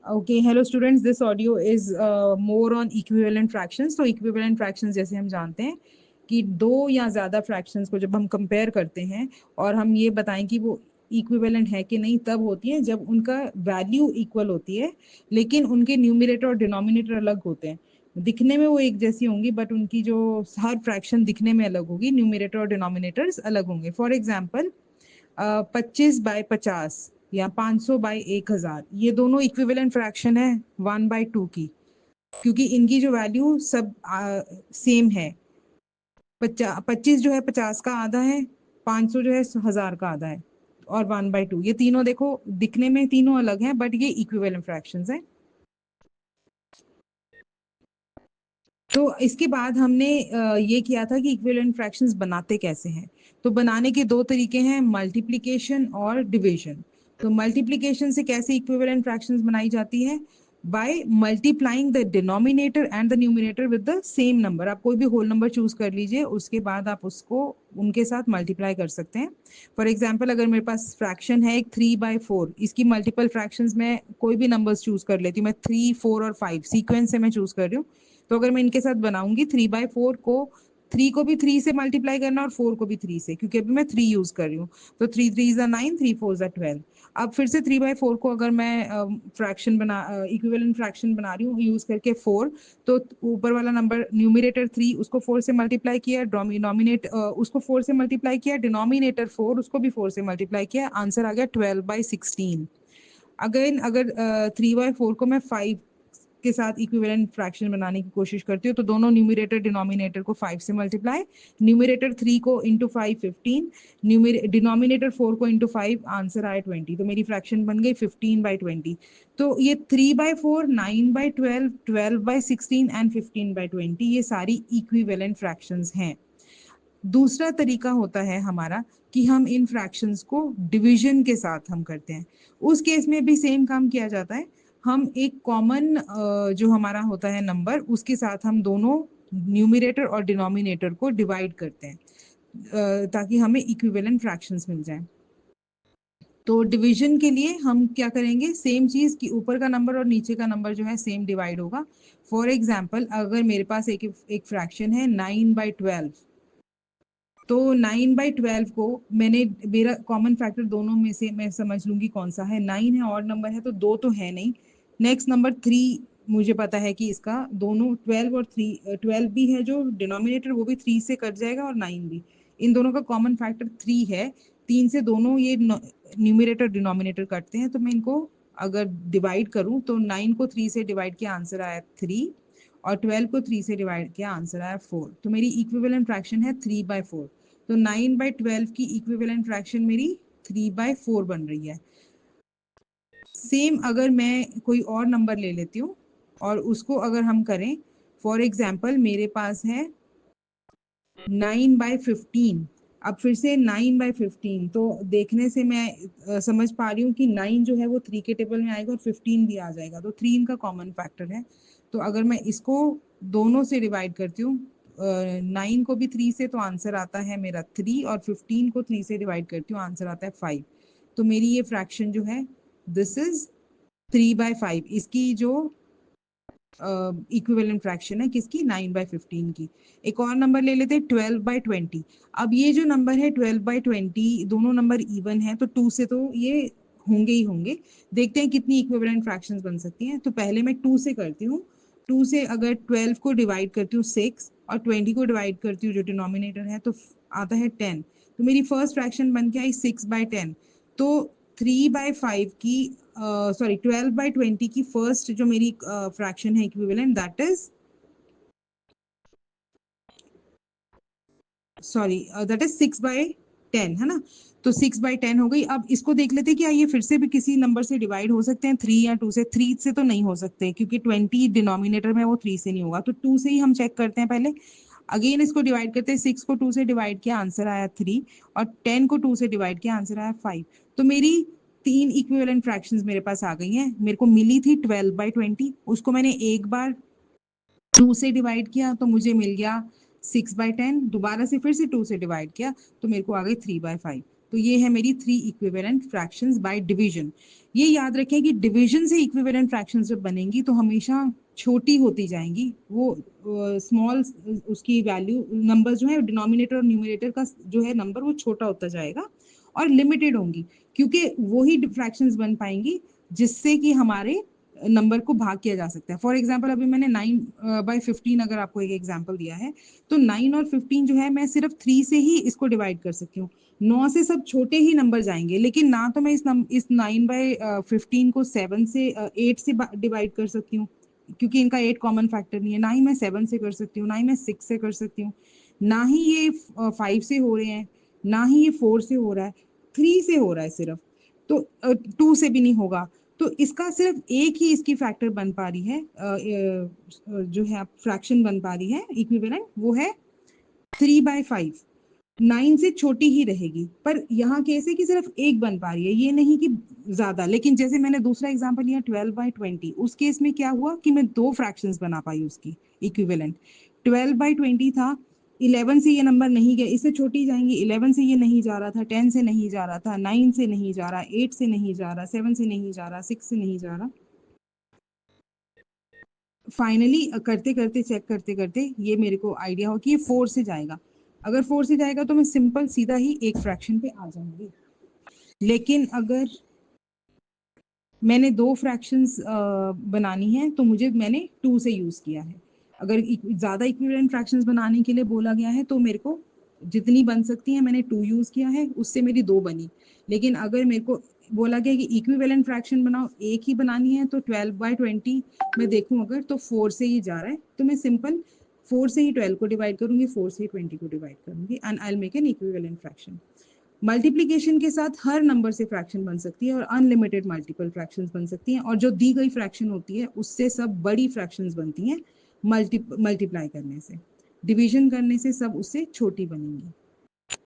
Okay, hello students. This audio is more on equivalent fractions. तो equivalent fractions जैसे हम जानते हैं कि दो या ज्यादा fractions को जब हम compare करते हैं और हम ये बताएं कि वो equivalent है कि नहीं, तब होती है जब उनका value equal होती है लेकिन उनके numerator और denominator अलग होते हैं। दिखने में वो एक जैसी होंगी बट उनकी जो हर fraction दिखने में अलग होगी, numerator और denominators अलग होंगे। For example, 25/50 या 500/1000, ये दोनों इक्विवेलेंट फ्रैक्शन है 1/2 की, क्योंकि इनकी जो वैल्यू सब सेम है। 25 जो है 50 का आधा है, 500 जो है 1000 का आधा है, और 1/2। ये तीनों देखो दिखने में तीनों अलग हैं बट ये इक्विवेलेंट फ्रैक्शंस हैं। तो इसके बाद हमने ये किया था कि इक्विवेलेंट फ्रैक्शंस बनाते कैसे हैं। तो बनाने के दो तरीके हैं, मल्टीप्लिकेशन और डिवीजन। तो मल्टीप्लिकेशन से कैसे इक्विवेलेंट फ्रैक्शंस बनाई जाती है? By multiplying the denominator and the numerator with the same number. आप कोई भी होल नंबर चूज कर लीजिए, उसके बाद आप उसको उनके साथ मल्टीप्लाई कर सकते हैं। फॉर एग्जाम्पल, अगर मेरे पास फ्रैक्शन है एक 3/4, इसकी मल्टीपल फ्रैक्शंस में कोई भी नंबर्स चूज कर लेती हूँ मैं, 3, 4 और 5 सीक्वेंस से मैं चूज कर रही हूँ। तो अगर मैं इनके साथ बनाऊंगी 3/4 को, 3 को भी 3 से मल्टीप्लाई करना और 4 को भी 3 से, क्योंकि अभी मैं 3 यूज कर रही हूँ। तो 3 3 is 9, 3 4 is 12। अब फिर से 3/4 को अगर मैं फ्रैक्शन बना इक्विवेलेंट फ्रैक्शन बना रही हूँ यूज करके 4, तो ऊपर वाला नंबर न्यूमिनेटर 3, उसको 4 से मल्टीप्लाई किया, उसको 4 से मल्टीप्लाई किया, डिनोमिनेटर 4, उसको भी 4 से मल्टीप्लाई किया, आंसर आ गया 12/16। अगेन अगर 3/4 को मैं 5 के साथ इक्विवेलेंट फ्रैक्शन बनाने की कोशिश करती हूँ, तो दोनों न्यूमिनेटर डिनोमिनेटर को 5 से मल्टीप्लाई, न्यूमिनेटर 3 को इंटू 5 15, डिनोमिनेटर 4 को इंटू 5, आंसर आया 20। तो मेरी फ्रैक्शन बन गई 15/20। तो ये 3/4, 9/12, 12/16 एंड 15/20 ये सारी इक्विवेलेंट फ्रैक्शंस हैं। दूसरा तरीका होता है हमारा कि हम इन फ्रैक्शंस को डिवीजन के साथ हम करते हैं। उस केस में भी सेम काम किया जाता है। हम एक कॉमन जो हमारा होता है नंबर, उसके साथ हम दोनों न्यूमिनेटर और डिनोमिनेटर को डिवाइड करते हैं ताकि हमें इक्विवेलेंट फ्रैक्शंस मिल जाएं। तो डिवीजन के लिए हम क्या करेंगे, सेम चीज कि ऊपर का नंबर और नीचे का नंबर जो है सेम डिवाइड होगा। फॉर एग्जाम्पल, अगर मेरे पास एक फ्रैक्शन है 9/12, तो 9/12 को मैंने, मेरा कॉमन फैक्टर दोनों में से मैं समझ लूंगी कौन सा है। 9 है, ऑड नंबर है, तो 2 तो है नहीं। नेक्स्ट नंबर 3, मुझे पता है कि इसका दोनों 12 और 3, 12 भी है जो डिनोमिनेटर, वो भी 3 से कट जाएगा, और 9 भी। इन दोनों का कॉमन फैक्टर 3 है। 3 से दोनों ये न्यूमिनेटर डिनोमिनेटर कटते हैं, तो मैं इनको अगर डिवाइड करूं तो 9 को 3 से डिवाइड किया, आंसर आया 3, और 12 को 3 से डिवाइड किया, आंसर आया 4। तो मेरी इक्विवेलेंट फ्रैक्शन है 3/4। तो 9/12 की इक्विवेलेंट फ्रैक्शन मेरी 3/4 बन रही है। सेम अगर मैं कोई और नंबर ले लेती हूँ और उसको अगर हम करें, फॉर एग्जाम्पल मेरे पास है 9/15। अब फिर से 9/15, तो देखने से मैं समझ पा रही हूँ कि 9 जो है वो 3 के टेबल में आएगा और 15 भी आ जाएगा, तो 3 इनका कॉमन फैक्टर है। तो अगर मैं इसको दोनों से डिवाइड करती हूँ, 9 को भी 3 से, तो आंसर आता है मेरा 3, और 15 को 3 से डिवाइड करती हूँ, आंसर आता है 5। तो मेरी ये फ्रैक्शन जो है, दिस इज 3/5। इसकी जो इक्विवेलेंट फ्रैक्शन है किसकी, 9/15 की। एक और नंबर ले लेते हैं 12/20। अब ये जो नंबर है 12/20, दोनों नंबर इवन है, तो 2 से तो ये होंगे ही होंगे। देखते हैं कितनी इक्विवेलेंट फ्रैक्शंस बन सकती हैं। तो पहले मैं 2 से करती हूँ। 2 से अगर 12 को डिवाइड करती हूँ 6, और 20 को डिवाइड करती हूँ जो डिनोमिनेटर है, तो आता है 10। तो मेरी फर्स्ट फ्रैक्शन बन के आई 6/10। तो 3/5 की, सॉरी 12/20 की फर्स्ट जो मेरी फ्रैक्शन है equivalent, that is, sorry that is 6/10, है ना। तो 6/10 हो गई। अब इसको देख लेते हैं कि ये फिर से भी किसी नंबर से डिवाइड हो सकते हैं, 3 या 2 से। 3 से तो नहीं हो सकते क्योंकि 20 डिनोमिनेटर में, वो 3 से नहीं होगा। तो 2 से ही हम चेक करते हैं पहले। अगेन इसको डिवाइड करते हैं, 6 को 2 से डिवाइड किया, आंसर आया 3, और 10 को 2 से डिवाइड किया, आंसर आया 5। तो मेरी 3 इक्विवेलेंट फ्रैक्शंस मेरे पास आ गई हैं। मेरे को मिली थी 12/20, उसको मैंने एक बार 2 से डिवाइड किया तो मुझे मिल गया 6/10, दोबारा से फिर से 2 से डिवाइड किया तो मेरे को आ गई 3/5। तो ये है मेरी 3 इक्विवेलेंट फ्रैक्शंस बाय डिवीजन। ये याद रखें कि डिवीजन से इक्विवेलेंट फ्रैक्शंस जब बनेंगी तो हमेशा छोटी होती जाएंगी, वो स्मॉल उसकी वैल्यू नंबर जो है डिनोमिनेटर और न्यूमरेटर का जो है नंबर वो छोटा होता जाएगा और लिमिटेड होंगी, क्योंकि वही फ्रैक्शंस बन पाएंगी जिससे कि हमारे नंबर को भाग किया जा सकता है। फॉर एग्जाम्पल अभी मैंने 9/15 अगर आपको एक एग्जाम्पल दिया है, तो 9 और 15 जो है मैं सिर्फ 3 से ही इसको डिवाइड कर सकती हूँ। 9 से सब छोटे ही नंबर जाएंगे, लेकिन ना तो मैं इस 9/15 को 7 से 8 से डिवाइड कर सकती हूँ, क्योंकि इनका 8 कॉमन फैक्टर नहीं है। ना ही मैं 7 से कर सकती हूँ, ना ही मैं 6 से कर सकती हूँ, ना ही ये 5 से हो रहे हैं, ना ही ये 4 से हो रहा है, 3 से हो रहा है सिर्फ, तो 2 से भी नहीं होगा। तो इसका सिर्फ एक ही इसकी फैक्टर बन पा रही है, जो है फ्रैक्शन बन पा रही है इक्विवेलेंट, वो है 3/5। 9 से छोटी ही रहेगी, पर यहाँ केस है कि सिर्फ एक बन पा रही है, ये नहीं कि ज्यादा। लेकिन जैसे मैंने दूसरा एग्जांपल लिया 12/20, उस केस में क्या हुआ कि मैं 2 फ्रैक्शंस बना पाई उसकी इक्विवेलेंट। 12/20 था, 11 से ये नंबर नहीं गया, इससे छोटी जाएंगी, 11 से ये नहीं जा रहा था, 10 से नहीं जा रहा था, 9 से नहीं जा रहा, 8 से नहीं जा रहा, 7 से नहीं जा रहा, 6 से नहीं जा रहा। फाइनली करते करते चेक करते करते ये मेरे को आइडिया हो कि ये 4 से जाएगा। अगर 4 से जाएगा तो मैं सिंपल सीधा ही एक फ्रैक्शन पे आ जाऊंगी। लेकिन अगर मैंने 2 फ्रैक्शंस बनानी है तो मैंने 2 से यूज किया है। अगर ज्यादा इक्विवेलेंट फ्रैक्शंस बनाने के लिए बोला गया है तो मेरे को जितनी बन सकती है मैंने 2 यूज किया है, उससे मेरी 2 बनी। लेकिन अगर मेरे को बोला गया कि इक्विवेलेंट फ्रैक्शन बनाओ, एक ही बनानी है, तो 12/20 मैं देखूं अगर तो 4 से ही जा रहा है, तो मैं सिंपल 4 से ही 12 को डिवाइड करूंगी, 4 से ही 20 को डिवाइड करूंगी, and I will make an equivalent fraction. Multiplication के साथ हर नंबर से फ्रैक्शन बन सकती है और अनलिमिटेड मल्टीपल फ्रैक्शंस बन सकती हैं, और जो दी गई फ्रैक्शन होती है उससे सब बड़ी फ्रैक्शंस बनती हैं मल्टीप्लाई करने से। डिवीजन करने से सब उससे छोटी बनेंगी।